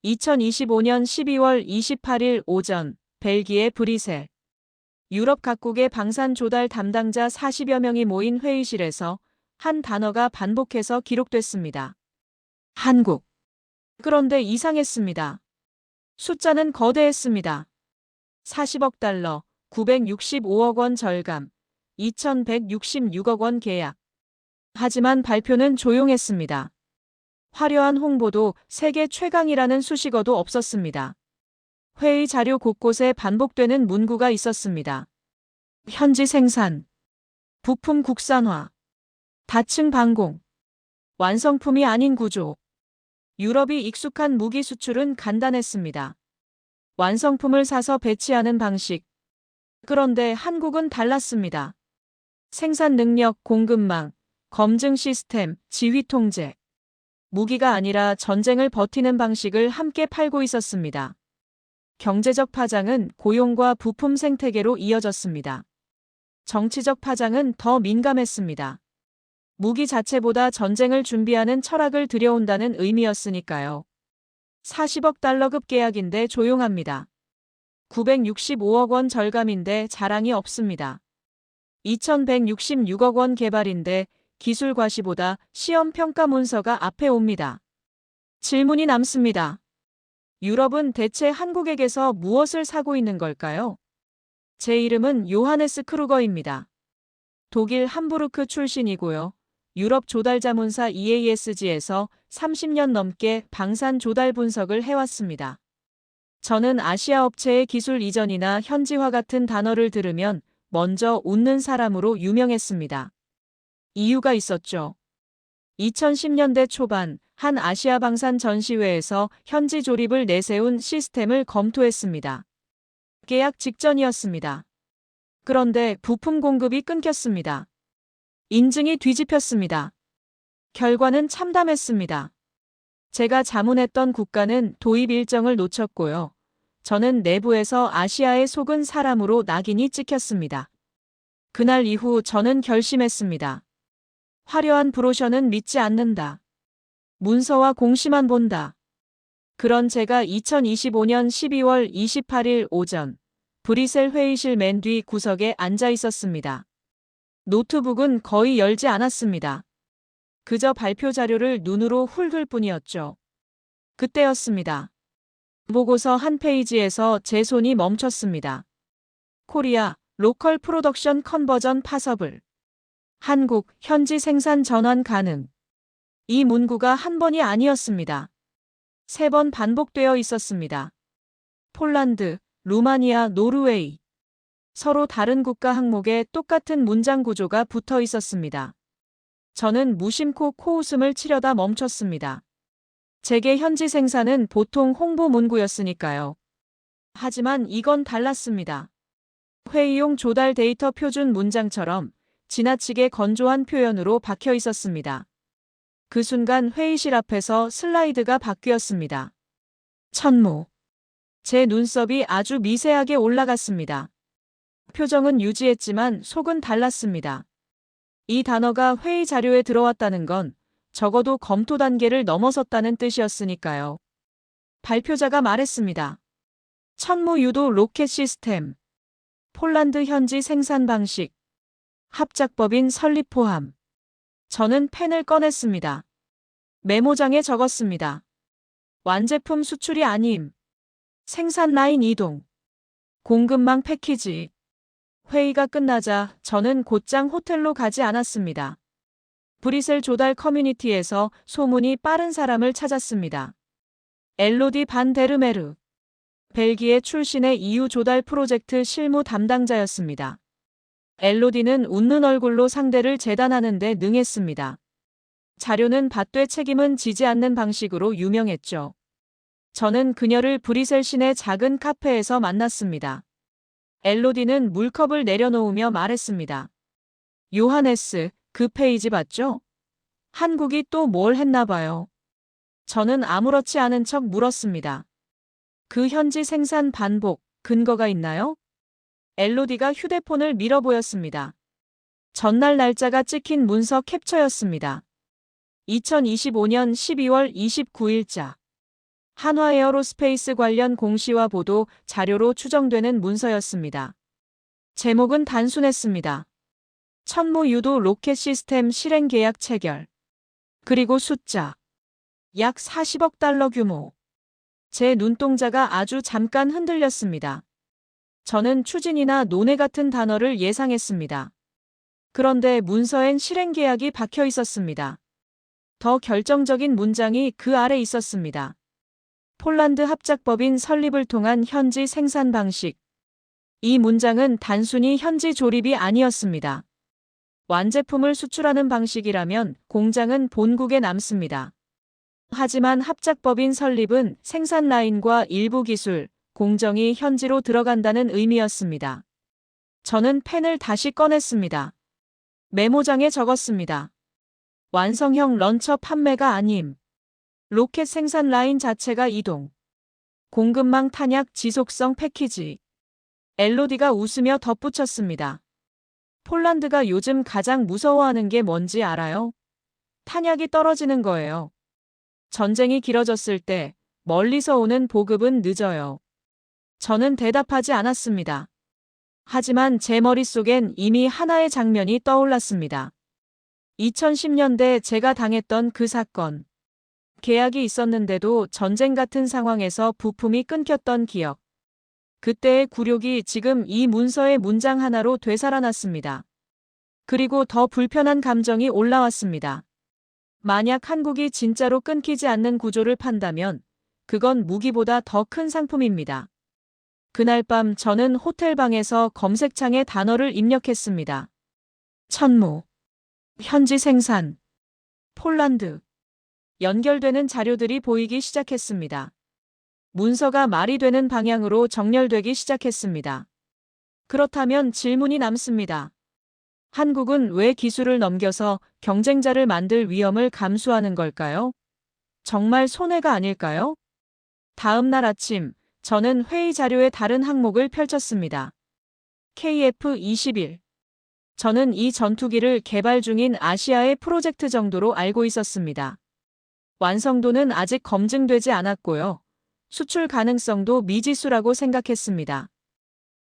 2025년 12월 28일 오전 벨기에 브뤼셀. 유럽 각국의 방산 조달 담당자 40여 명이 모인 회의실에서 한 단어가 반복해서 기록됐습니다. 한국. 그런데 이상했습니다. 숫자는 거대했습니다. 40억 달러, 965억 원 절감, 2166억 원 계약. 하지만 발표는 조용했습니다. 화려한 홍보도 세계 최강이라는 수식어도 없었습니다. 회의 자료 곳곳에 반복되는 문구가 있었습니다. 현지 생산, 부품 국산화, 다층 방공, 완성품이 아닌 구조. 유럽이 익숙한 무기 수출은 간단했습니다. 완성품을 사서 배치하는 방식. 그런데 한국은 달랐습니다. 생산 능력, 공급망, 검증 시스템, 지휘 통제. 무기가 아니라 전쟁을 버티는 방식을 함께 팔고 있었습니다. 경제적 파장은 고용과 부품 생태계로 이어졌습니다. 정치적 파장은 더 민감했습니다. 무기 자체보다 전쟁을 준비하는 철학을 들여온다는 의미였으니까요. 40억 달러급 계약인데 조용합니다. 965억 원 절감인데 자랑이 없습니다. 2166억 원 개발인데 기술 과시보다 시험 평가 문서가 앞에 옵니다. 질문이 남습니다. 유럽은 대체 한국에게서 무엇을 사고 있는 걸까요? 제 이름은 요하네스 크루거입니다. 독일 함부르크 출신이고요. 유럽 조달자문사 EASG에서 30년 넘게 방산 조달 분석을 해왔습니다. 저는 아시아 업체의 기술 이전이나 현지화 같은 단어를 들으면 먼저 웃는 사람으로 유명했습니다. 이유가 있었죠. 2010년대 초반 한 아시아 방산 전시회에서 현지 조립을 내세운 시스템을 검토했습니다. 계약 직전이었습니다. 그런데 부품 공급이 끊겼습니다. 인증이 뒤집혔습니다. 결과는 참담했습니다. 제가 자문했던 국가는 도입 일정을 놓쳤고요. 저는 내부에서 아시아에 속은 사람으로 낙인이 찍혔습니다. 그날 이후 저는 결심했습니다. 화려한 브로셔는 믿지 않는다. 문서와 공시만 본다. 그런 제가 2025년 12월 28일 오전 브뤼셀 회의실 맨 뒤 구석에 앉아 있었습니다. 노트북은 거의 열지 않았습니다. 그저 발표 자료를 눈으로 훑을 뿐이었죠. 그때였습니다. 보고서 한 페이지에서 제 손이 멈췄습니다. 코리아 로컬 프로덕션 컨버전 파서블. 한국 현지 생산 전환 가능. 이 문구가 한 번이 아니었습니다. 3번 반복되어 있었습니다. 폴란드, 루마니아, 노르웨이. 서로 다른 국가 항목에 똑같은 문장 구조가 붙어 있었습니다. 저는 무심코 코웃음을 치려다 멈췄습니다. 제게 현지 생산은 보통 홍보 문구였으니까요. 하지만 이건 달랐습니다. 회의용 조달 데이터 표준 문장처럼 지나치게 건조한 표현으로 박혀 있었습니다. 그 순간 회의실 앞에서 슬라이드가 바뀌었습니다. 천무. 제 눈썹이 아주 미세하게 올라갔습니다. 표정은 유지했지만 속은 달랐습니다. 이 단어가 회의 자료에 들어왔다는 건 적어도 검토 단계를 넘어섰다는 뜻이었으니까요. 발표자가 말했습니다. 천무 유도 로켓 시스템. 폴란드 현지 생산 방식. 합작법인 설립 포함. 저는 펜을 꺼냈습니다. 메모장에 적었습니다. 완제품 수출이 아님. 생산 라인 이동. 공급망 패키지. 회의가 끝나자 저는 곧장 호텔로 가지 않았습니다. 브뤼셀 조달 커뮤니티에서 소문이 빠른 사람을 찾았습니다. 엘로디 반 데르메르. 벨기에 출신의 EU 조달 프로젝트 실무 담당자였습니다. 엘로디는 웃는 얼굴로 상대를 재단하는 데 능했습니다. 자료는 받되 책임은 지지 않는 방식으로 유명했죠. 저는 그녀를 브뤼셀 시내 작은 카페에서 만났습니다. 엘로디는 물컵을 내려놓으며 말했습니다. 요하네스, 그 페이지 봤죠? 한국이 또 뭘 했나 봐요. 저는 아무렇지 않은 척 물었습니다. 그 현지 생산 반복, 근거가 있나요? 엘로디가 휴대폰을 밀어 보였습니다. 전날 날짜가 찍힌 문서 캡처였습니다. 2025년 12월 29일자. 한화에어로스페이스 관련 공시와 보도 자료로 추정되는 문서였습니다. 제목은 단순했습니다. 천무 유도 로켓 시스템 실행 계약 체결. 그리고 숫자. 약 40억 달러 규모. 제 눈동자가 아주 잠깐 흔들렸습니다. 저는 추진이나 논의 같은 단어를 예상했습니다. 그런데 문서엔 실행 계약이 박혀 있었습니다. 더 결정적인 문장이 그 아래 있었습니다. 폴란드 합작법인 설립을 통한 현지 생산 방식. 이 문장은 단순히 현지 조립이 아니었습니다. 완제품을 수출하는 방식이라면 공장은 본국에 남습니다. 하지만 합작법인 설립은 생산 라인과 일부 기술, 공정이 현지로 들어간다는 의미였습니다. 저는 펜을 다시 꺼냈습니다. 메모장에 적었습니다. 완성형 런처 판매가 아님. 로켓 생산 라인 자체가 이동. 공급망 탄약 지속성 패키지. 엘로디가 웃으며 덧붙였습니다. 폴란드가 요즘 가장 무서워하는 게 뭔지 알아요? 탄약이 떨어지는 거예요. 전쟁이 길어졌을 때 멀리서 오는 보급은 늦어요. 저는 대답하지 않았습니다. 하지만 제 머릿속엔 이미 하나의 장면이 떠올랐습니다. 2010년대 제가 당했던 그 사건. 계약이 있었는데도 전쟁 같은 상황에서 부품이 끊겼던 기억. 그때의 굴욕이 지금 이 문서의 문장 하나로 되살아났습니다. 그리고 더 불편한 감정이 올라왔습니다. 만약 한국이 진짜로 끊기지 않는 구조를 판다면 그건 무기보다 더 큰 상품입니다. 그날 밤 저는 호텔 방에서 검색창에 단어를 입력했습니다. 천무, 현지 생산, 폴란드. 연결되는 자료들이 보이기 시작했습니다. 문서가 말이 되는 방향으로 정렬되기 시작했습니다. 그렇다면 질문이 남습니다. 한국은 왜 기술을 넘겨서 경쟁자를 만들 위험을 감수하는 걸까요? 정말 손해가 아닐까요? 다음 날 아침, 저는 회의 자료의 다른 항목을 펼쳤습니다. KF-21. 저는 이 전투기를 개발 중인 아시아의 프로젝트 정도로 알고 있었습니다. 완성도는 아직 검증되지 않았고요. 수출 가능성도 미지수라고 생각했습니다.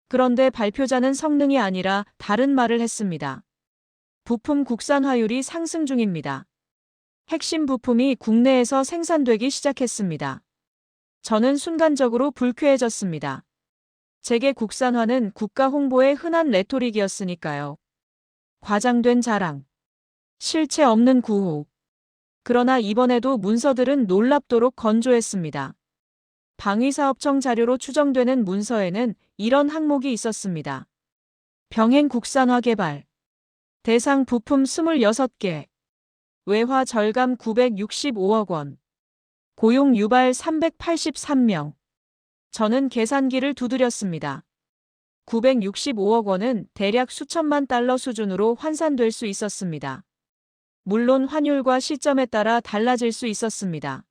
그런데 발표자는 성능이 아니라 다른 말을 했습니다. 부품 국산화율이 상승 중입니다. 핵심 부품이 국내에서 생산되기 시작했습니다. 저는 순간적으로 불쾌해졌습니다. 제게 국산화는 국가 홍보의 흔한 레토릭이었으니까요. 과장된 자랑. 실체 없는 구호. 그러나 이번에도 문서들은 놀랍도록 건조했습니다. 방위사업청 자료로 추정되는 문서에는 이런 항목이 있었습니다. 병행 국산화 개발. 대상 부품 26개. 외화 절감 965억 원. 고용 유발 383명. 저는 계산기를 두드렸습니다. 965억 원은 대략 수천만 달러 수준으로 환산될 수 있었습니다. 물론 환율과 시점에 따라 달라질 수 있었습니다.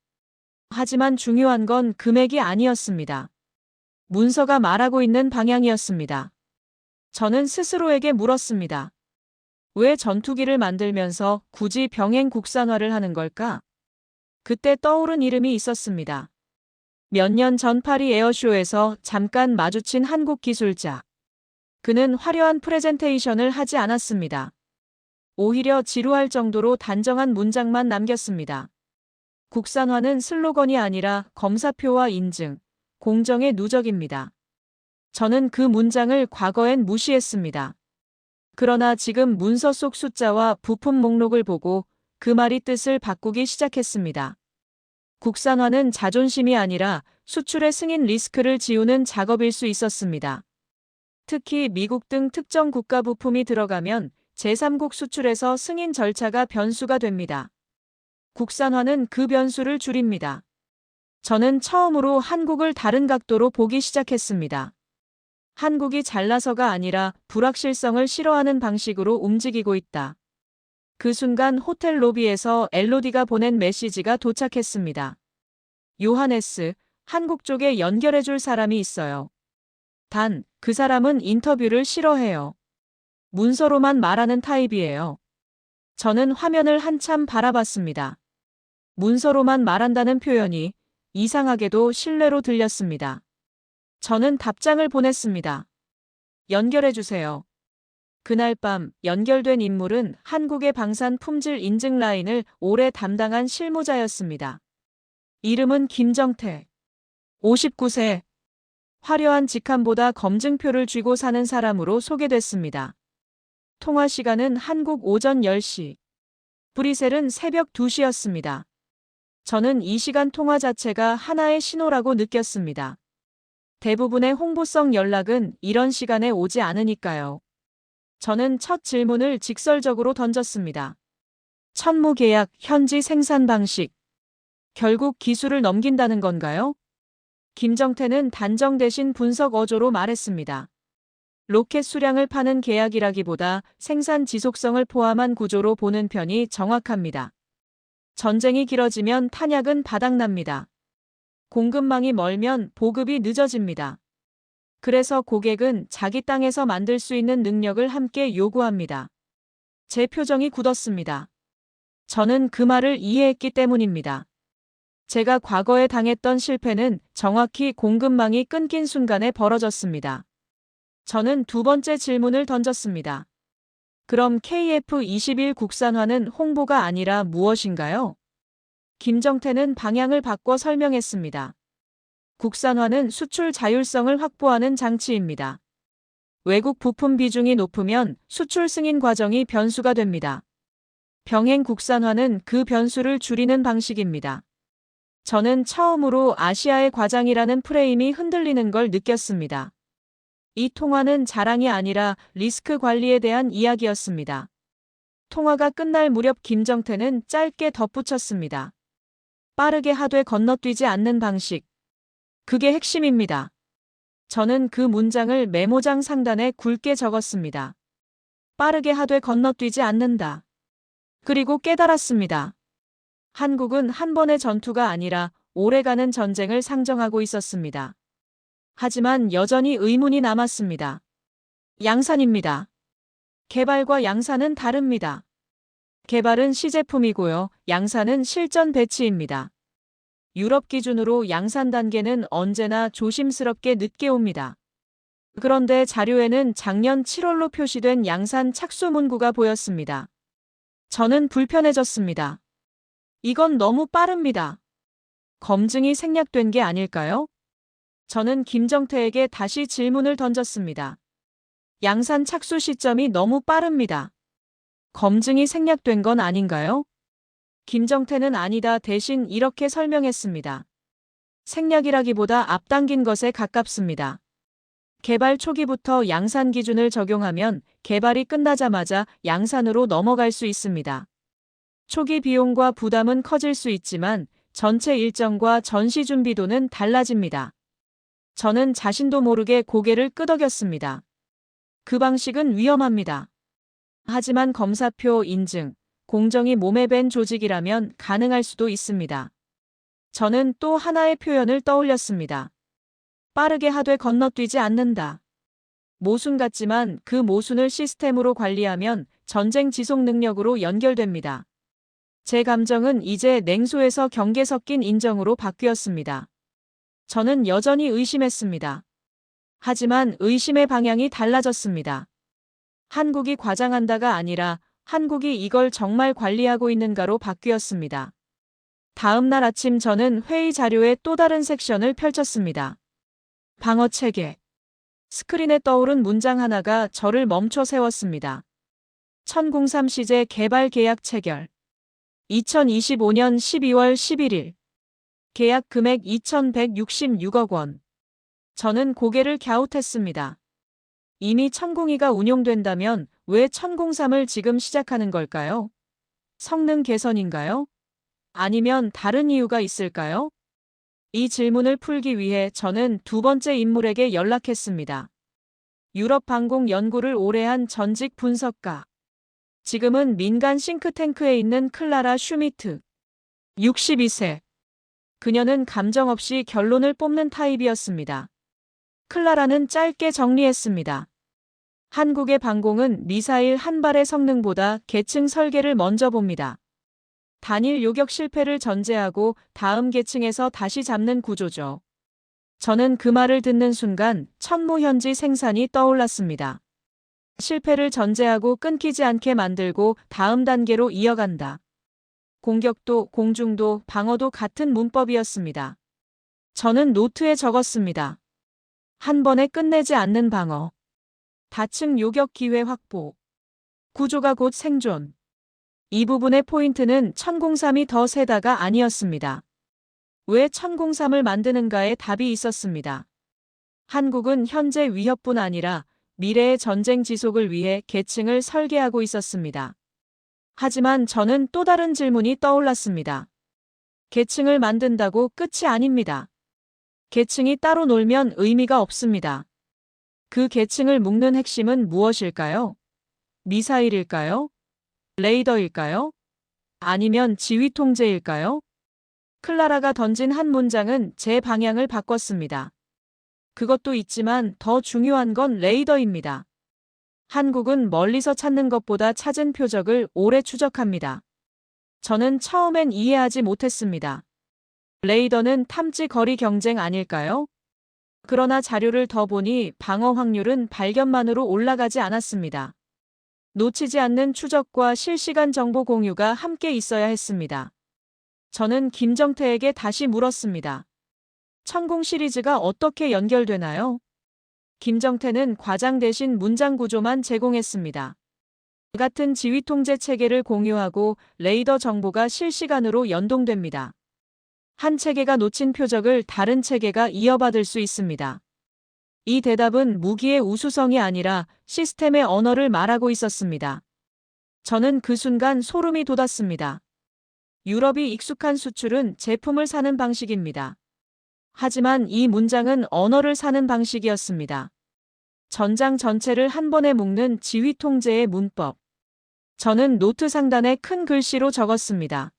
하지만 중요한 건 금액이 아니었습니다. 문서가 말하고 있는 방향이었습니다. 저는 스스로에게 물었습니다. 왜 전투기를 만들면서 굳이 병행 국산화를 하는 걸까? 그때 떠오른 이름이 있었습니다. 몇 년 전 파리 에어쇼에서 잠깐 마주친 한국 기술자. 그는 화려한 프레젠테이션을 하지 않았습니다. 오히려 지루할 정도로 단정한 문장만 남겼습니다. 국산화는 슬로건이 아니라 검사표와 인증, 공정의 누적입니다. 저는 그 문장을 과거엔 무시했습니다. 그러나 지금 문서 속 숫자와 부품 목록을 보고 그 말이 뜻을 바꾸기 시작했습니다. 국산화는 자존심이 아니라 수출의 승인 리스크를 지우는 작업일 수 있었습니다. 특히 미국 등 특정 국가 부품이 들어가면 제3국 수출에서 승인 절차가 변수가 됩니다. 국산화는 그 변수를 줄입니다. 저는 처음으로 한국을 다른 각도로 보기 시작했습니다. 한국이 잘나서가 아니라 불확실성을 싫어하는 방식으로 움직이고 있다. 그 순간 호텔 로비에서 엘로디가 보낸 메시지가 도착했습니다. 요하네스, 한국 쪽에 연결해줄 사람이 있어요. 단, 그 사람은 인터뷰를 싫어해요. 문서로만 말하는 타입이에요. 저는 화면을 한참 바라봤습니다. 문서로만 말한다는 표현이 이상하게도 신뢰로 들렸습니다. 저는 답장을 보냈습니다. 연결해주세요. 그날 밤 연결된 인물은 한국의 방산 품질 인증 라인을 오래 담당한 실무자였습니다. 이름은 김정태. 59세. 화려한 직함보다 검증표를 쥐고 사는 사람으로 소개됐습니다. 통화 시간은 한국 오전 10시. 브뤼셀은 새벽 2시였습니다. 저는 이 시간 통화 자체가 하나의 신호라고 느꼈습니다. 대부분의 홍보성 연락은 이런 시간에 오지 않으니까요. 저는 첫 질문을 직설적으로 던졌습니다. 천무 계약, 현지 생산 방식. 결국 기술을 넘긴다는 건가요? 김정태는 단정 대신 분석 어조로 말했습니다. 로켓 수량을 파는 계약이라기보다 생산 지속성을 포함한 구조로 보는 편이 정확합니다. 전쟁이 길어지면 탄약은 바닥납니다. 공급망이 멀면 보급이 늦어집니다. 그래서 고객은 자기 땅에서 만들 수 있는 능력을 함께 요구합니다. 제 표정이 굳었습니다. 저는 그 말을 이해했기 때문입니다. 제가 과거에 당했던 실패는 정확히 공급망이 끊긴 순간에 벌어졌습니다. 저는 두 번째 질문을 던졌습니다. 그럼 KF21 국산화는 홍보가 아니라 무엇인가요? 김정태는 방향을 바꿔 설명했습니다. 국산화는 수출 자율성을 확보하는 장치입니다. 외국 부품 비중이 높으면 수출 승인 과정이 변수가 됩니다. 병행 국산화는 그 변수를 줄이는 방식입니다. 저는 처음으로 아시아의 과장이라는 프레임이 흔들리는 걸 느꼈습니다. 이 통화는 자랑이 아니라 리스크 관리에 대한 이야기였습니다. 통화가 끝날 무렵 김정태는 짧게 덧붙였습니다. 빠르게 하되 건너뛰지 않는 방식. 그게 핵심입니다. 저는 그 문장을 메모장 상단에 굵게 적었습니다. 빠르게 하되 건너뛰지 않는다. 그리고 깨달았습니다. 한국은 한 번의 전투가 아니라 오래가는 전쟁을 상정하고 있었습니다. 하지만 여전히 의문이 남았습니다. 양산입니다. 개발과 양산은 다릅니다. 개발은 시제품이고요. 양산은 실전 배치입니다. 유럽 기준으로 양산 단계는 언제나 조심스럽게 늦게 옵니다. 그런데 자료에는 작년 7월로 표시된 양산 착수 문구가 보였습니다. 저는 불편해졌습니다. 이건 너무 빠릅니다. 검증이 생략된 게 아닐까요? 저는 김정태에게 다시 질문을 던졌습니다. 양산 착수 시점이 너무 빠릅니다. 검증이 생략된 건 아닌가요? 김정태는 아니다 대신 이렇게 설명했습니다. 생략이라기보다 앞당긴 것에 가깝습니다. 개발 초기부터 양산 기준을 적용하면 개발이 끝나자마자 양산으로 넘어갈 수 있습니다. 초기 비용과 부담은 커질 수 있지만 전체 일정과 전시 준비도는 달라집니다. 저는 자신도 모르게 고개를 끄덕였습니다. 그 방식은 위험합니다. 하지만 검사표 인증, 공정이 몸에 밴 조직이라면 가능할 수도 있습니다. 저는 또 하나의 표현을 떠올렸습니다. 빠르게 하되 건너뛰지 않는다. 모순 같지만 그 모순을 시스템으로 관리하면 전쟁 지속 능력으로 연결됩니다. 제 감정은 이제 냉소에서 경계 섞인 인정으로 바뀌었습니다. 저는 여전히 의심했습니다. 하지만 의심의 방향이 달라졌습니다. 한국이 과장한다가 아니라 한국이 이걸 정말 관리하고 있는가로 바뀌었습니다. 다음 날 아침 저는 회의 자료의 또 다른 섹션을 펼쳤습니다. 방어 체계. 스크린에 떠오른 문장 하나가 저를 멈춰 세웠습니다. 1003 시제 개발 계약 체결. 2025년 12월 11일. 계약 금액 2,166억 원. 저는 고개를 갸웃했습니다. 이미 1002가 운용된다면 왜 1003을 지금 시작하는 걸까요? 성능 개선인가요? 아니면 다른 이유가 있을까요? 이 질문을 풀기 위해 저는 두 번째 인물에게 연락했습니다. 유럽 방공 연구를 오래 한 전직 분석가. 지금은 민간 싱크탱크에 있는 클라라 슈미트. 62세. 그녀는 감정 없이 결론을 뽑는 타입이었습니다. 클라라는 짧게 정리했습니다. 한국의 방공은 미사일 한 발의 성능보다 계층 설계를 먼저 봅니다. 단일 요격 실패를 전제하고 다음 계층에서 다시 잡는 구조죠. 저는 그 말을 듣는 순간 천무현지 생산이 떠올랐습니다. 실패를 전제하고 끊기지 않게 만들고 다음 단계로 이어간다. 공격도 공중도 방어도 같은 문법이었습니다. 저는 노트에 적었습니다. 한 번에 끝내지 않는 방어. 다층 요격 기회 확보. 구조가 곧 생존. 이 부분의 포인트는 1003이 더 세다가 아니었습니다. 왜 1003을 만드는가에 답이 있었습니다. 한국은 현재 위협뿐 아니라 미래의 전쟁 지속을 위해 계층을 설계하고 있었습니다. 하지만 저는 또 다른 질문이 떠올랐습니다. 계층을 만든다고 끝이 아닙니다. 계층이 따로 놀면 의미가 없습니다. 그 계층을 묶는 핵심은 무엇일까요? 미사일일까요? 레이더일까요? 아니면 지휘 통제일까요? 클라라가 던진 한 문장은 제 방향을 바꿨습니다. 그것도 있지만 더 중요한 건 레이더입니다. 한국은 멀리서 찾는 것보다 찾은 표적을 오래 추적합니다. 저는 처음엔 이해하지 못했습니다. 레이더는 탐지 거리 경쟁 아닐까요? 그러나 자료를 더 보니 방어 확률은 발견만으로 올라가지 않았습니다. 놓치지 않는 추적과 실시간 정보 공유가 함께 있어야 했습니다. 저는 김정태에게 다시 물었습니다. 천공 시리즈가 어떻게 연결되나요? 김정태는 과장 대신 문장 구조만 제공했습니다. 같은 지휘 통제 체계를 공유하고 레이더 정보가 실시간으로 연동됩니다. 한 체계가 놓친 표적을 다른 체계가 이어받을 수 있습니다. 이 대답은 무기의 우수성이 아니라 시스템의 언어를 말하고 있었습니다. 저는 그 순간 소름이 돋았습니다. 유럽이 익숙한 수출은 제품을 사는 방식입니다. 하지만 이 문장은 언어를 사는 방식이었습니다. 전장 전체를 한 번에 묶는 지휘 통제의 문법. 저는 노트 상단에 큰 글씨로 적었습니다.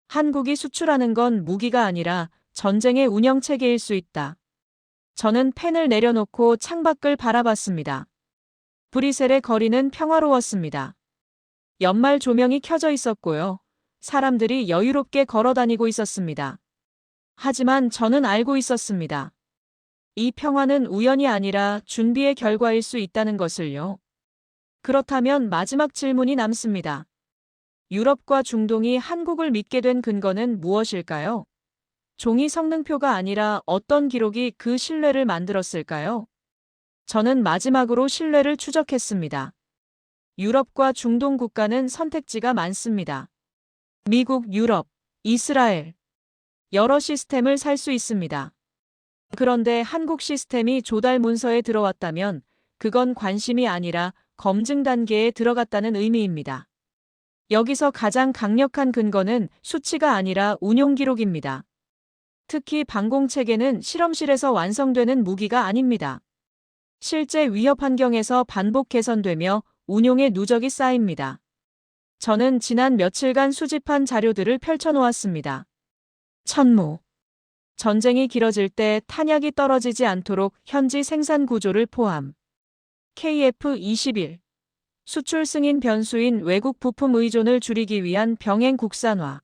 한국이 수출하는 건 무기가 아니라 전쟁의 운영 체계일 수 있다. 저는 펜을 내려놓고 창밖을 바라봤습니다. 브뤼셀의 거리는 평화로웠습니다. 연말 조명이 켜져 있었고요. 사람들이 여유롭게 걸어 다니고 있었습니다. 하지만 저는 알고 있었습니다. 이 평화는 우연이 아니라 준비의 결과일 수 있다는 것을요. 그렇다면 마지막 질문이 남습니다. 유럽과 중동이 한국을 믿게 된 근거는 무엇일까요? 종이 성능표가 아니라 어떤 기록이 그 신뢰를 만들었을까요? 저는 마지막으로 신뢰를 추적했습니다. 유럽과 중동 국가는 선택지가 많습니다. 미국, 유럽, 이스라엘. 여러 시스템을 살 수 있습니다. 그런데 한국 시스템이 조달 문서에 들어왔다면 그건 관심이 아니라 검증 단계에 들어갔다는 의미입니다. 여기서 가장 강력한 근거는 수치가 아니라 운용 기록입니다. 특히 방공체계는 실험실에서 완성되는 무기가 아닙니다. 실제 위협 환경에서 반복 개선되며 운용의 누적이 쌓입니다. 저는 지난 며칠간 수집한 자료들을 펼쳐놓았습니다. 천무. 전쟁이 길어질 때 탄약이 떨어지지 않도록 현지 생산 구조를 포함. KF-21. 수출 승인 변수인 외국 부품 의존을 줄이기 위한 병행 국산화.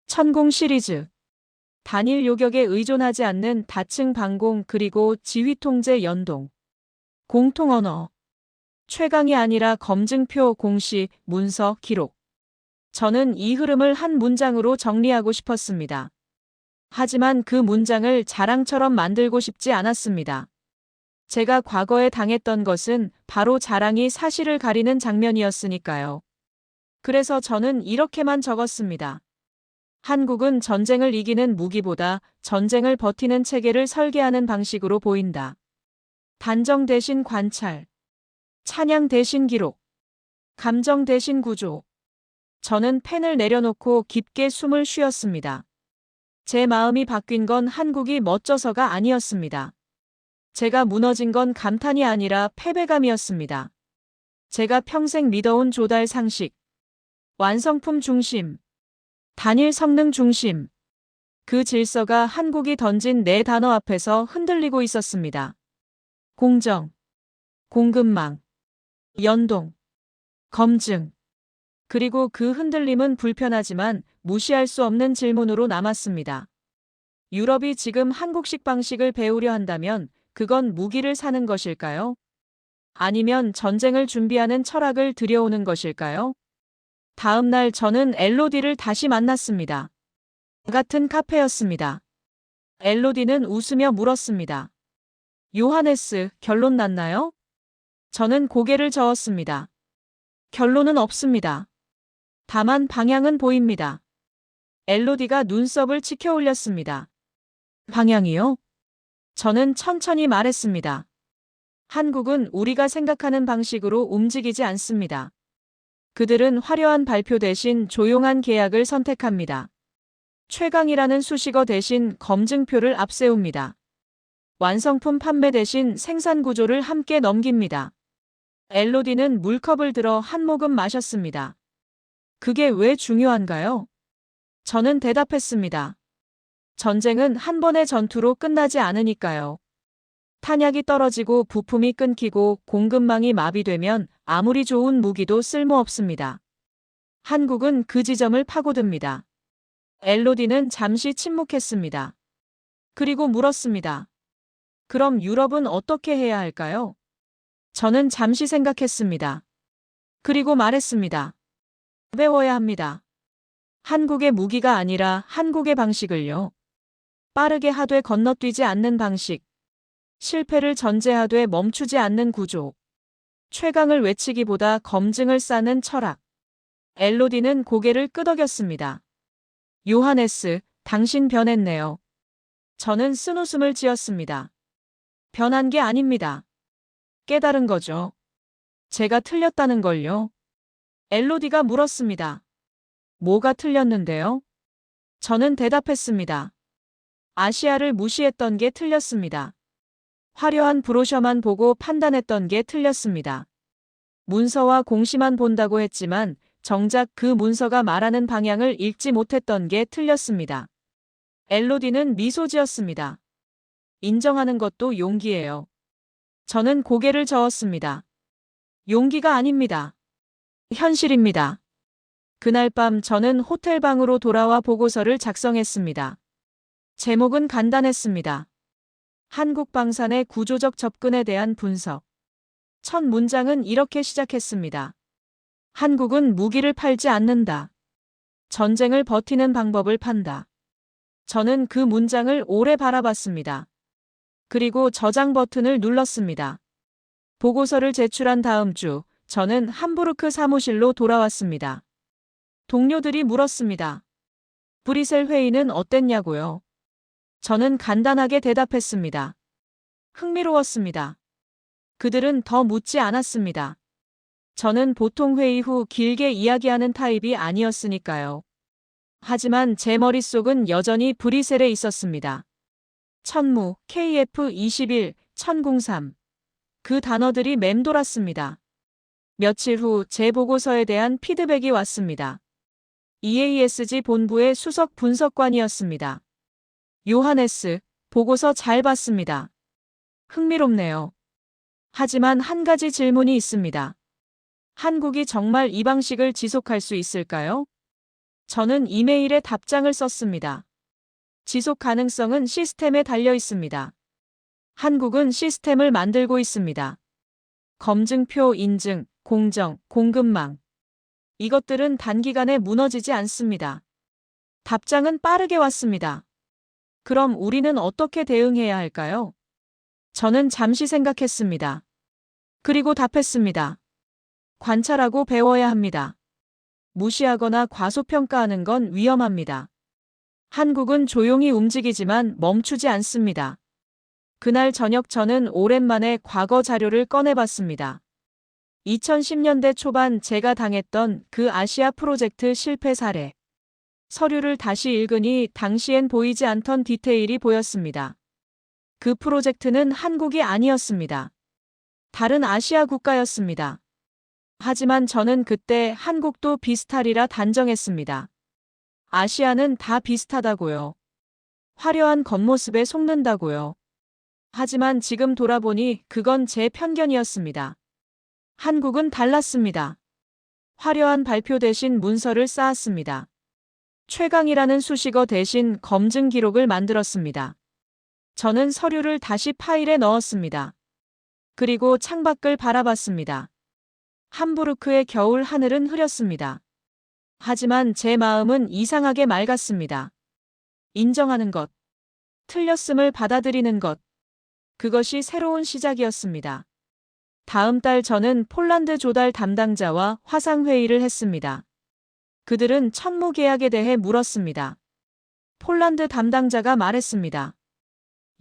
천공 시리즈. 단일 요격에 의존하지 않는 다층 방공 그리고 지휘 통제 연동. 공통 언어. 최강이 아니라 검증표, 공식, 문서, 기록. 저는 이 흐름을 한 문장으로 정리하고 싶었습니다. 하지만 그 문장을 자랑처럼 만들고 싶지 않았습니다. 제가 과거에 당했던 것은 바로 자랑이 사실을 가리는 장면이었으니까요. 그래서 저는 이렇게만 적었습니다. 한국은 전쟁을 이기는 무기보다 전쟁을 버티는 체계를 설계하는 방식으로 보인다. 단정 대신 관찰. 찬양 대신 기록. 감정 대신 구조. 저는 펜을 내려놓고 깊게 숨을 쉬었습니다. 제 마음이 바뀐 건 한국이 멋져서가 아니었습니다. 제가 무너진 건 감탄이 아니라 패배감이었습니다. 제가 평생 믿어온 조달 상식. 완성품 중심. 단일 성능 중심. 그 질서가 한국이 던진 네 단어 앞에서 흔들리고 있었습니다. 공정. 공급망. 연동. 검증. 그리고 그 흔들림은 불편하지만 무시할 수 없는 질문으로 남았습니다. 유럽이 지금 한국식 방식을 배우려 한다면 그건 무기를 사는 것일까요? 아니면 전쟁을 준비하는 철학을 들여오는 것일까요? 다음 날 저는 엘로디를 다시 만났습니다. 같은 카페였습니다. 엘로디는 웃으며 물었습니다. 요하네스, 결론 났나요? 저는 고개를 저었습니다. 결론은 없습니다. 다만 방향은 보입니다. 엘로디가 눈썹을 치켜 올렸습니다. 방향이요? 저는 천천히 말했습니다. 한국은 우리가 생각하는 방식으로 움직이지 않습니다. 그들은 화려한 발표 대신 조용한 계약을 선택합니다. 최강이라는 수식어 대신 검증표를 앞세웁니다. 완성품 판매 대신 생산 구조를 함께 넘깁니다. 엘로디는 물컵을 들어 한 모금 마셨습니다. 그게 왜 중요한가요? 저는 대답했습니다. 전쟁은 한 번의 전투로 끝나지 않으니까요. 탄약이 떨어지고 부품이 끊기고 공급망이 마비되면 아무리 좋은 무기도 쓸모없습니다. 한국은 그 지점을 파고듭니다. 엘로디는 잠시 침묵했습니다. 그리고 물었습니다. 그럼 유럽은 어떻게 해야 할까요? 저는 잠시 생각했습니다. 그리고 말했습니다. 배워야 합니다. 한국의 무기가 아니라 한국의 방식을요. 빠르게 하되 건너뛰지 않는 방식. 실패를 전제하되 멈추지 않는 구조. 최강을 외치기보다 검증을 쌓는 철학. 엘로디는 고개를 끄덕였습니다. 요하네스, 당신 변했네요. 저는 쓴웃음을 지었습니다. 변한 게 아닙니다. 깨달은 거죠. 제가 틀렸다는 걸요. 엘로디가 물었습니다. 뭐가 틀렸는데요? 저는 대답했습니다. 아시아를 무시했던 게 틀렸습니다. 화려한 브로셔만 보고 판단했던 게 틀렸습니다. 문서와 공시만 본다고 했지만 정작 그 문서가 말하는 방향을 읽지 못했던 게 틀렸습니다. 엘로디는 미소 지었습니다. 인정하는 것도 용기예요. 저는 고개를 저었습니다. 용기가 아닙니다. 현실입니다. 그날 밤 저는 호텔 방으로 돌아와 보고서를 작성했습니다. 제목은 간단했습니다. 한국 방산의 구조적 접근에 대한 분석. 첫 문장은 이렇게 시작했습니다. 한국은 무기를 팔지 않는다. 전쟁을 버티는 방법을 판다. 저는 그 문장을 오래 바라봤습니다. 그리고 저장 버튼을 눌렀습니다. 보고서를 제출한 다음 주, 저는 함부르크 사무실로 돌아왔습니다. 동료들이 물었습니다. 브뤼셀 회의는 어땠냐고요? 저는 간단하게 대답했습니다. 흥미로웠습니다. 그들은 더 묻지 않았습니다. 저는 보통 회의 후 길게 이야기하는 타입이 아니었으니까요. 하지만 제 머릿속은 여전히 브뤼셀에 있었습니다. 천무, KF21, 1003. 그 단어들이 맴돌았습니다. 며칠 후 제 보고서에 대한 피드백이 왔습니다. EASG 본부의 수석 분석관이었습니다. 요하네스, 보고서 잘 봤습니다. 흥미롭네요. 하지만 한 가지 질문이 있습니다. 한국이 정말 이 방식을 지속할 수 있을까요? 저는 이메일에 답장을 썼습니다. 지속 가능성은 시스템에 달려 있습니다. 한국은 시스템을 만들고 있습니다. 검증표 인증, 공정, 공급망. 이것들은 단기간에 무너지지 않습니다. 답장은 빠르게 왔습니다. 그럼 우리는 어떻게 대응해야 할까요? 저는 잠시 생각했습니다. 그리고 답했습니다. 관찰하고 배워야 합니다. 무시하거나 과소평가하는 건 위험합니다. 한국은 조용히 움직이지만 멈추지 않습니다. 그날 저녁 저는 오랜만에 과거 자료를 꺼내봤습니다. 2010년대 초반 제가 당했던 그 아시아 프로젝트 실패 사례. 서류를 다시 읽으니 당시엔 보이지 않던 디테일이 보였습니다. 그 프로젝트는 한국이 아니었습니다. 다른 아시아 국가였습니다. 하지만 저는 그때 한국도 비슷하리라 단정했습니다. 아시아는 다 비슷하다고요. 화려한 겉모습에 속는다고요. 하지만 지금 돌아보니 그건 제 편견이었습니다. 한국은 달랐습니다. 화려한 발표 대신 문서를 쌓았습니다. 최강이라는 수식어 대신 검증 기록을 만들었습니다. 저는 서류를 다시 파일에 넣었습니다. 그리고 창밖을 바라봤습니다. 함부르크의 겨울 하늘은 흐렸습니다. 하지만 제 마음은 이상하게 맑았습니다. 인정하는 것, 틀렸음을 받아들이는 것, 그것이 새로운 시작이었습니다. 다음 달 저는 폴란드 조달 담당자와 화상회의를 했습니다. 그들은 천무 계약에 대해 물었습니다. 폴란드 담당자가 말했습니다.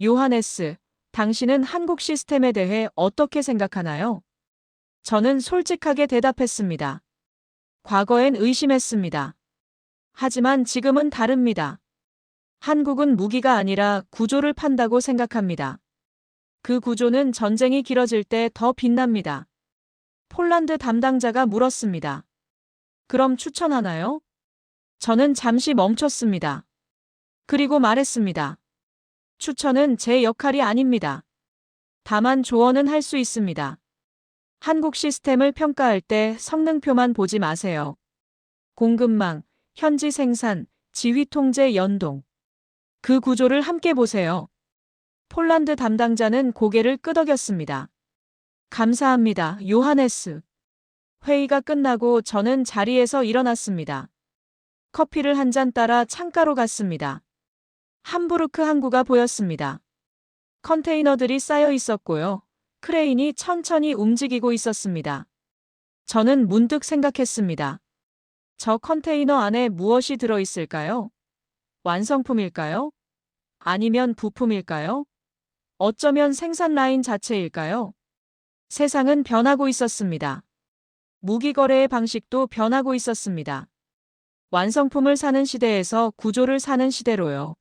요하네스, 당신은 한국 시스템에 대해 어떻게 생각하나요? 저는 솔직하게 대답했습니다. 과거엔 의심했습니다. 하지만 지금은 다릅니다. 한국은 무기가 아니라 구조를 판다고 생각합니다. 그 구조는 전쟁이 길어질 때 더 빛납니다. 폴란드 담당자가 물었습니다. 그럼 추천하나요? 저는 잠시 멈췄습니다. 그리고 말했습니다. 추천은 제 역할이 아닙니다. 다만 조언은 할 수 있습니다. 한국 시스템을 평가할 때 성능표만 보지 마세요. 공급망, 현지 생산, 지휘 통제 연동. 그 구조를 함께 보세요. 폴란드 담당자는 고개를 끄덕였습니다. 감사합니다, 요하네스. 회의가 끝나고 저는 자리에서 일어났습니다. 커피를 한 잔 따라 창가로 갔습니다. 함부르크 항구가 보였습니다. 컨테이너들이 쌓여 있었고요. 크레인이 천천히 움직이고 있었습니다. 저는 문득 생각했습니다. 저 컨테이너 안에 무엇이 들어 있을까요? 완성품일까요? 아니면 부품일까요? 어쩌면 생산 라인 자체일까요? 세상은 변하고 있었습니다. 무기 거래의 방식도 변하고 있었습니다. 완성품을 사는 시대에서 구조를 사는 시대로요.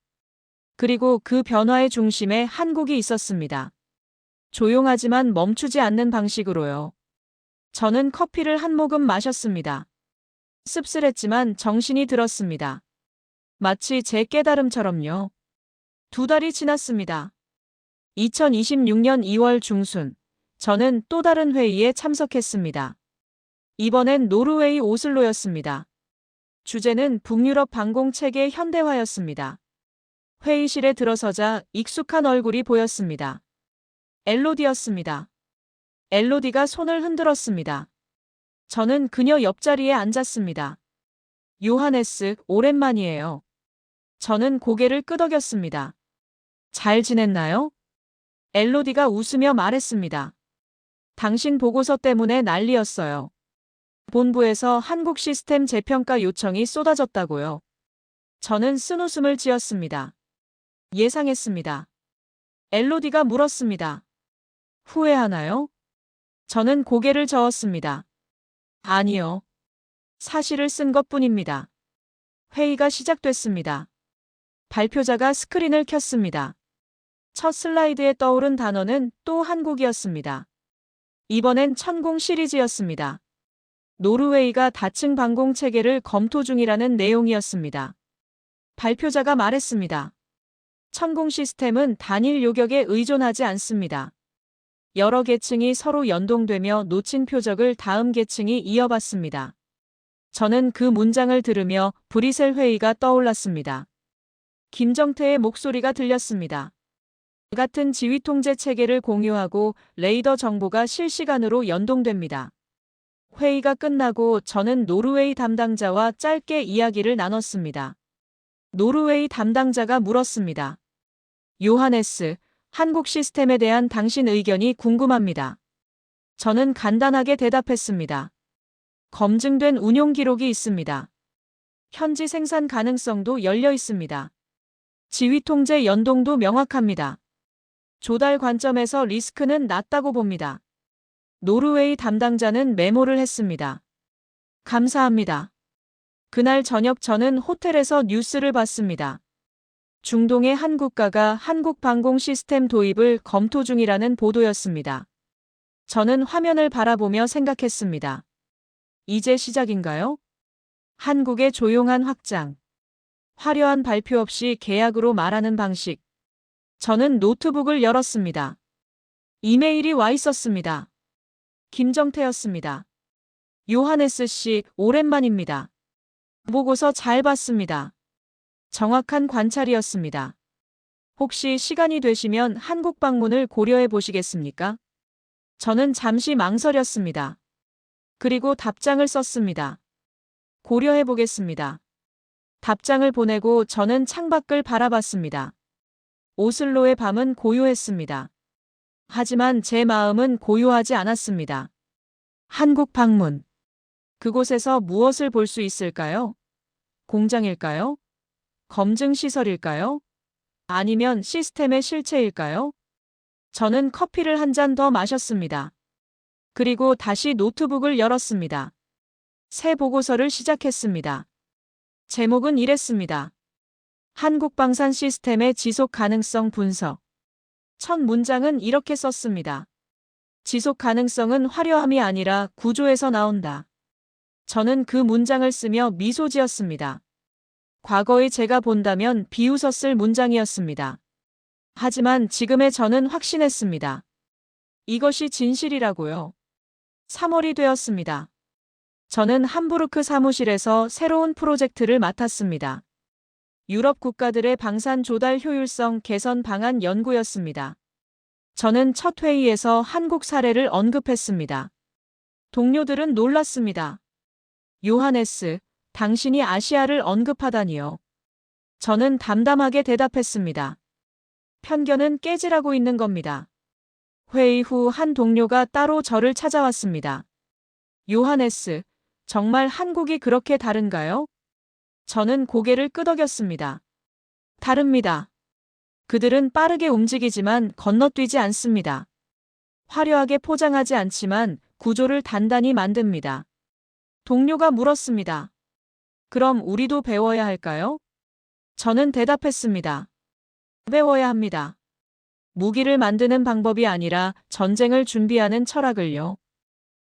그리고 그 변화의 중심에 한국이 있었습니다. 조용하지만 멈추지 않는 방식으로요. 저는 커피를 한 모금 마셨습니다. 씁쓸했지만 정신이 들었습니다. 마치 제 깨달음처럼요. 2달이 지났습니다. 2026년 2월 중순, 저는 또 다른 회의에 참석했습니다. 이번엔 노르웨이 오슬로였습니다. 주제는 북유럽 방공체계 현대화였습니다. 회의실에 들어서자 익숙한 얼굴이 보였습니다. 엘로디였습니다. 엘로디가 손을 흔들었습니다. 저는 그녀 옆자리에 앉았습니다. 요하네스, 오랜만이에요. 저는 고개를 끄덕였습니다. 잘 지냈나요? 엘로디가 웃으며 말했습니다. 당신 보고서 때문에 난리였어요. 본부에서 한국 시스템 재평가 요청이 쏟아졌다고요. 저는 쓴웃음을 지었습니다. 예상했습니다. 엘로디가 물었습니다. 후회하나요? 저는 고개를 저었습니다. 아니요. 사실을 쓴 것뿐입니다. 회의가 시작됐습니다. 발표자가 스크린을 켰습니다. 첫 슬라이드에 떠오른 단어는 또 한국이었습니다. 이번엔 천공 시리즈였습니다. 노르웨이가 다층 방공 체계를 검토 중이라는 내용이었습니다. 발표자가 말했습니다. 천공 시스템은 단일 요격에 의존하지 않습니다. 여러 계층이 서로 연동되며 놓친 표적을 다음 계층이 이어받습니다. 저는 그 문장을 들으며 브리셀 회의가 떠올랐습니다. 김정태의 목소리가 들렸습니다. 같은 지휘 통제 체계를 공유하고 레이더 정보가 실시간으로 연동됩니다. 회의가 끝나고 저는 노르웨이 담당자와 짧게 이야기를 나눴습니다. 노르웨이 담당자가 물었습니다. 요하네스, 한국 시스템에 대한 당신 의견이 궁금합니다. 저는 간단하게 대답했습니다. 검증된 운용 기록이 있습니다. 현지 생산 가능성도 열려 있습니다. 지휘 통제 연동도 명확합니다. 조달 관점에서 리스크는 낮다고 봅니다. 노르웨이 담당자는 메모를 했습니다. 감사합니다. 그날 저녁 저는 호텔에서 뉴스를 봤습니다. 중동의 한 국가가 한국 방공 시스템 도입을 검토 중이라는 보도였습니다. 저는 화면을 바라보며 생각했습니다. 이제 시작인가요? 한국의 조용한 확장. 화려한 발표 없이 계약으로 말하는 방식. 저는 노트북을 열었습니다. 이메일이 와 있었습니다. 김정태였습니다. 요하네스 씨, 오랜만입니다. 보고서 잘 봤습니다. 정확한 관찰이었습니다. 혹시 시간이 되시면 한국 방문을 고려해 보시겠습니까? 저는 잠시 망설였습니다. 그리고 답장을 썼습니다. 고려해 보겠습니다. 답장을 보내고 저는 창밖을 바라봤습니다. 오슬로의 밤은 고요했습니다. 하지만 제 마음은 고요하지 않았습니다. 한국 방문. 그곳에서 무엇을 볼 수 있을까요? 공장일까요? 검증시설일까요? 아니면 시스템의 실체일까요? 저는 커피를 한 잔 더 마셨습니다. 그리고 다시 노트북을 열었습니다. 새 보고서를 시작했습니다. 제목은 이랬습니다. 한국방산 시스템의 지속 가능성 분석. 첫 문장은 이렇게 썼습니다. 지속 가능성은 화려함이 아니라 구조에서 나온다. 저는 그 문장을 쓰며 미소 지었습니다. 과거의 제가 본다면 비웃었을 문장이었습니다. 하지만 지금의 저는 확신했습니다. 이것이 진실이라고요. 3월이 되었습니다. 저는 함부르크 사무실에서 새로운 프로젝트를 맡았습니다. 유럽 국가들의 방산 조달 효율성 개선 방안 연구였습니다. 저는 첫 회의에서 한국 사례를 언급했습니다. 동료들은 놀랐습니다. 요하네스, 당신이 아시아를 언급하다니요. 저는 담담하게 대답했습니다. 편견은 깨지라고 있는 겁니다. 회의 후 한 동료가 따로 저를 찾아왔습니다. 요하네스, 정말 한국이 그렇게 다른가요? 저는 고개를 끄덕였습니다. 다릅니다. 그들은 빠르게 움직이지만 건너뛰지 않습니다. 화려하게 포장하지 않지만 구조를 단단히 만듭니다. 동료가 물었습니다. 그럼 우리도 배워야 할까요? 저는 대답했습니다. 배워야 합니다. 무기를 만드는 방법이 아니라 전쟁을 준비하는 철학을요.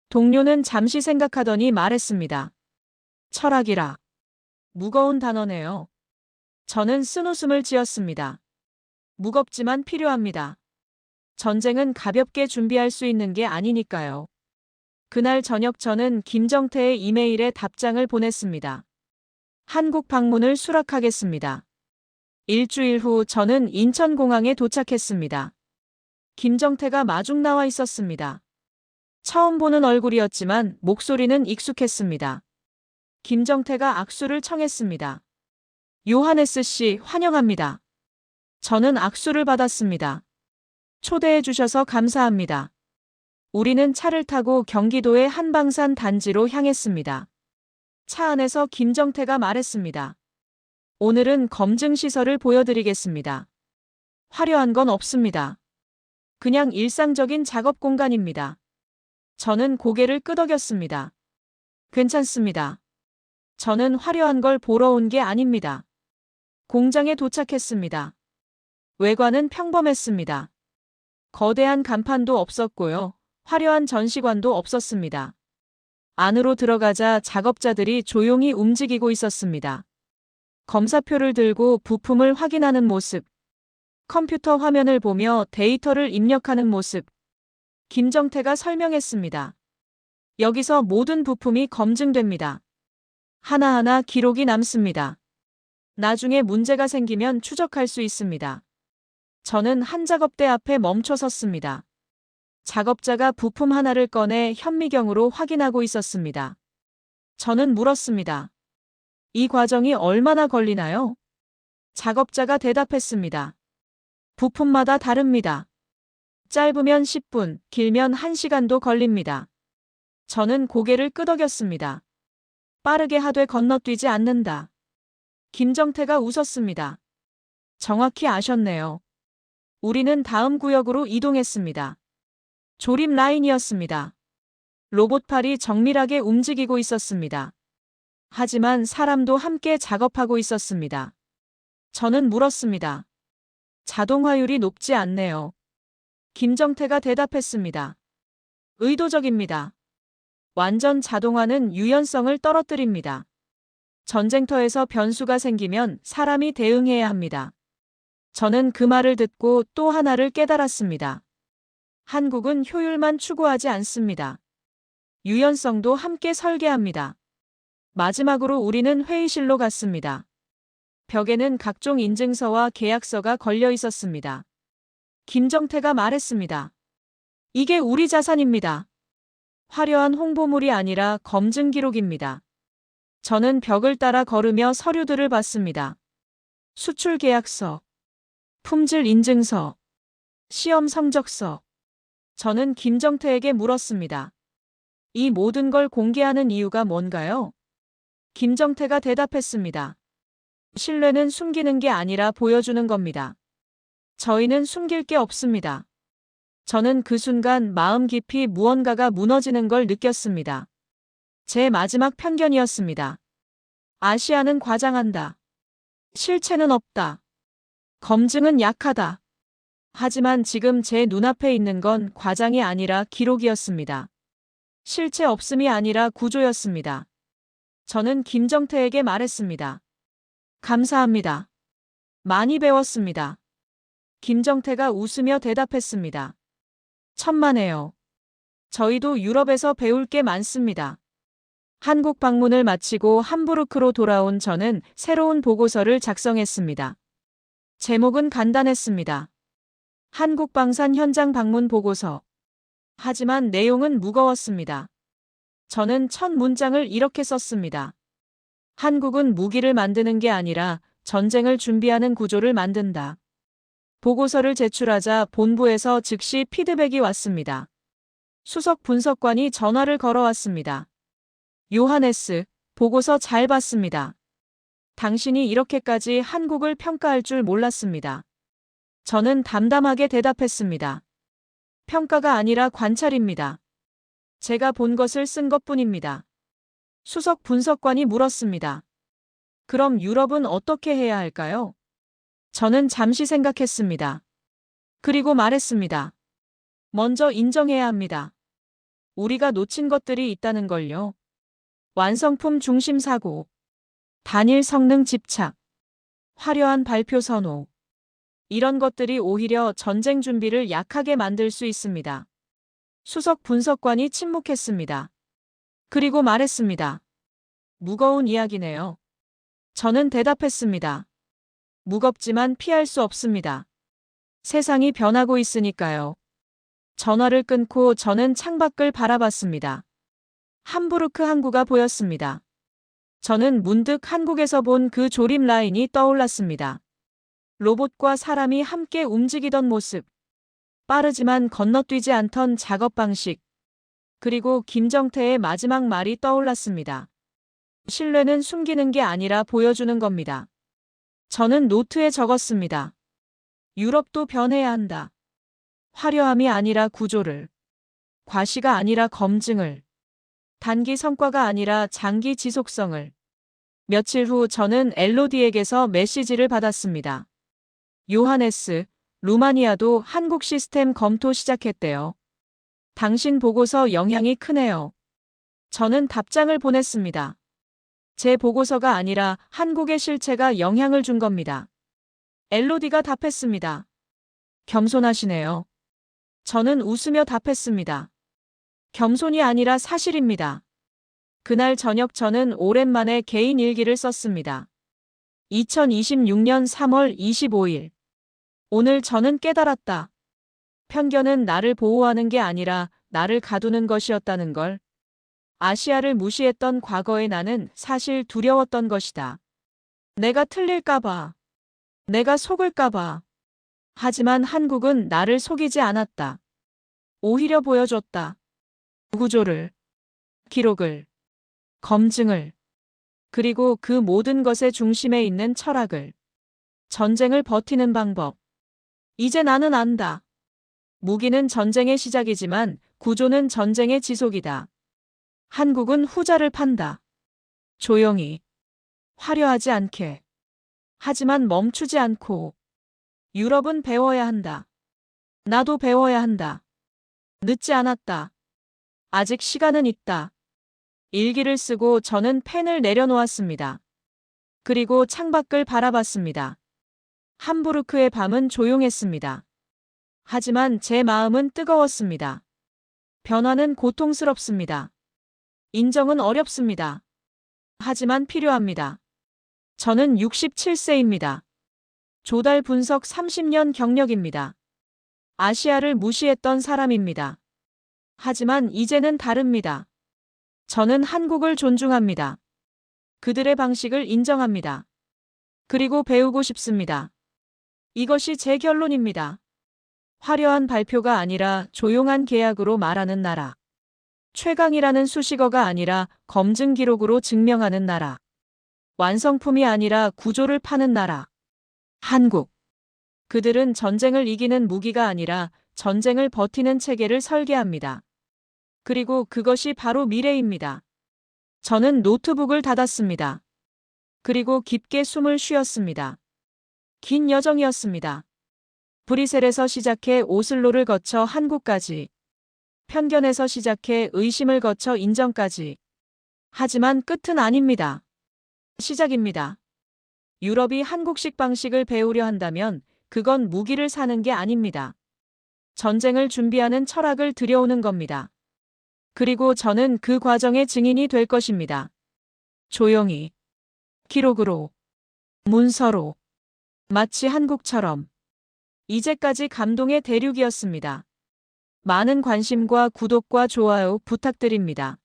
동료는 잠시 생각하더니 말했습니다. 철학이라. 무거운 단어네요. 저는 쓴웃음을 지었습니다. 무겁지만 필요합니다. 전쟁은 가볍게 준비할 수 있는 게 아니니까요. 그날 저녁 저는 김정태의 이메일에 답장을 보냈습니다. 한국 방문을 수락하겠습니다. 일주일 후 저는 인천공항에 도착했습니다. 김정태가 마중 나와 있었습니다. 처음 보는 얼굴이었지만 목소리는 익숙했습니다. 김정태가 악수를 청했습니다. 요하네스 씨, 환영합니다. 저는 악수를 받았습니다. 초대해 주셔서 감사합니다. 우리는 차를 타고 경기도의 한방산 단지로 향했습니다. 차 안에서 김정태가 말했습니다. 오늘은 검증시설을 보여드리겠습니다. 화려한 건 없습니다. 그냥 일상적인 작업 공간입니다. 저는 고개를 끄덕였습니다. 괜찮습니다. 저는 화려한 걸 보러 온 게 아닙니다. 공장에 도착했습니다. 외관은 평범했습니다. 거대한 간판도 없었고요. 화려한 전시관도 없었습니다. 안으로 들어가자 작업자들이 조용히 움직이고 있었습니다. 검사표를 들고 부품을 확인하는 모습. 컴퓨터 화면을 보며 데이터를 입력하는 모습. 김정태가 설명했습니다. 여기서 모든 부품이 검증됩니다. 하나하나 기록이 남습니다. 나중에 문제가 생기면 추적할 수 있습니다. 저는 한 작업대 앞에 멈춰 섰습니다. 작업자가 부품 하나를 꺼내 현미경으로 확인하고 있었습니다. 저는 물었습니다. 이 과정이 얼마나 걸리나요? 작업자가 대답했습니다. 부품마다 다릅니다. 짧으면 10분, 길면 1시간도 걸립니다. 저는 고개를 끄덕였습니다. 빠르게 하되 건너뛰지 않는다. 김정태가 웃었습니다. 정확히 아셨네요. 우리는 다음 구역으로 이동했습니다. 조립 라인이었습니다. 로봇팔이 정밀하게 움직이고 있었습니다. 하지만 사람도 함께 작업하고 있었습니다. 저는 물었습니다. 자동화율이 높지 않네요. 김정태가 대답했습니다. 의도적입니다. 완전 자동화는 유연성을 떨어뜨립니다. 전쟁터에서 변수가 생기면 사람이 대응해야 합니다. 저는 그 말을 듣고 또 하나를 깨달았습니다. 한국은 효율만 추구하지 않습니다. 유연성도 함께 설계합니다. 마지막으로 우리는 회의실로 갔습니다. 벽에는 각종 인증서와 계약서가 걸려 있었습니다. 김정태가 말했습니다. 이게 우리 자산입니다. 화려한 홍보물이 아니라 검증 기록입니다. 저는 벽을 따라 걸으며 서류들을 봤습니다. 수출 계약서, 품질 인증서, 시험 성적서. 저는 김정태에게 물었습니다. 이 모든 걸 공개하는 이유가 뭔가요? 김정태가 대답했습니다. 신뢰는 숨기는 게 아니라 보여주는 겁니다. 저희는 숨길 게 없습니다. 저는 그 순간 마음 깊이 무언가가 무너지는 걸 느꼈습니다. 제 마지막 편견이었습니다. 아시아는 과장한다. 실체는 없다. 검증은 약하다. 하지만 지금 제 눈앞에 있는 건 과장이 아니라 기록이었습니다. 실체 없음이 아니라 구조였습니다. 저는 김정태에게 말했습니다. 감사합니다. 많이 배웠습니다. 김정태가 웃으며 대답했습니다. 천만에요. 저희도 유럽에서 배울 게 많습니다. 한국 방문을 마치고 함부르크로 돌아온 저는 새로운 보고서를 작성했습니다. 제목은 간단했습니다. 한국 방산 현장 방문 보고서. 하지만 내용은 무거웠습니다. 저는 첫 문장을 이렇게 썼습니다. 한국은 무기를 만드는 게 아니라 전쟁을 준비하는 구조를 만든다. 보고서를 제출하자 본부에서 즉시 피드백이 왔습니다. 수석 분석관이 전화를 걸어왔습니다. 요하네스, 보고서 잘 봤습니다. 당신이 이렇게까지 한국을 평가할 줄 몰랐습니다. 저는 담담하게 대답했습니다. 평가가 아니라 관찰입니다. 제가 본 것을 쓴 것뿐입니다. 수석 분석관이 물었습니다. 그럼 유럽은 어떻게 해야 할까요? 저는 잠시 생각했습니다. 그리고 말했습니다. 먼저 인정해야 합니다. 우리가 놓친 것들이 있다는 걸요. 완성품 중심 사고, 단일 성능 집착, 화려한 발표 선호. 이런 것들이 오히려 전쟁 준비를 약하게 만들 수 있습니다. 수석 분석관이 침묵했습니다. 그리고 말했습니다. 무거운 이야기네요. 저는 대답했습니다. 무겁지만 피할 수 없습니다. 세상이 변하고 있으니까요. 전화를 끊고 저는 창밖을 바라봤습니다. 함부르크 항구가 보였습니다. 저는 문득 한국에서 본 그 조립 라인이 떠올랐습니다. 로봇과 사람이 함께 움직이던 모습. 빠르지만 건너뛰지 않던 작업 방식. 그리고 김정태의 마지막 말이 떠올랐습니다. 신뢰는 숨기는 게 아니라 보여주는 겁니다. 저는 노트에 적었습니다. 유럽도 변해야 한다. 화려함이 아니라 구조를. 과시가 아니라 검증을. 단기 성과가 아니라 장기 지속성을. 며칠 후 저는 엘로디에게서 메시지를 받았습니다. 요하네스, 루마니아도 한국 시스템 검토 시작했대요. 당신 보고서 영향이 크네요. 저는 답장을 보냈습니다. 제 보고서가 아니라 한국의 실체가 영향을 준 겁니다. 엘로디가 답했습니다. 겸손하시네요. 저는 웃으며 답했습니다. 겸손이 아니라 사실입니다. 그날 저녁 저는 오랜만에 개인 일기를 썼습니다. 2026년 3월 25일. 오늘 저는 깨달았다. 편견은 나를 보호하는 게 아니라 나를 가두는 것이었다는 걸. 아시아를 무시했던 과거의 나는 사실 두려웠던 것이다. 내가 틀릴까봐. 내가 속을까봐. 하지만 한국은 나를 속이지 않았다. 오히려 보여줬다. 구조를, 기록을, 검증을, 그리고 그 모든 것의 중심에 있는 철학을. 전쟁을 버티는 방법. 이제 나는 안다. 무기는 전쟁의 시작이지만 구조는 전쟁의 지속이다. 한국은 후자를 판다. 조용히. 화려하지 않게. 하지만 멈추지 않고. 유럽은 배워야 한다. 나도 배워야 한다. 늦지 않았다. 아직 시간은 있다. 일기를 쓰고 저는 펜을 내려놓았습니다. 그리고 창밖을 바라봤습니다. 함부르크의 밤은 조용했습니다. 하지만 제 마음은 뜨거웠습니다. 변화는 고통스럽습니다. 인정은 어렵습니다. 하지만 필요합니다. 저는 67세입니다. 조달 분석 30년 경력입니다. 아시아를 무시했던 사람입니다. 하지만 이제는 다릅니다. 저는 한국을 존중합니다. 그들의 방식을 인정합니다. 그리고 배우고 싶습니다. 이것이 제 결론입니다. 화려한 발표가 아니라 조용한 계약으로 말하는 나라. 최강이라는 수식어가 아니라 검증 기록으로 증명하는 나라. 완성품이 아니라 구조를 파는 나라. 한국. 그들은 전쟁을 이기는 무기가 아니라 전쟁을 버티는 체계를 설계합니다. 그리고 그것이 바로 미래입니다. 저는 노트북을 닫았습니다. 그리고 깊게 숨을 쉬었습니다. 긴 여정이었습니다. 브뤼셀에서 시작해 오슬로를 거쳐 한국까지. 편견에서 시작해 의심을 거쳐 인정까지. 하지만 끝은 아닙니다. 시작입니다. 유럽이 한국식 방식을 배우려 한다면 그건 무기를 사는 게 아닙니다. 전쟁을 준비하는 철학을 들여오는 겁니다. 그리고 저는 그 과정의 증인이 될 것입니다. 조용히. 기록으로. 문서로. 마치 한국처럼. 이제까지 감동의 대륙이었습니다. 많은 관심과 구독과 좋아요 부탁드립니다.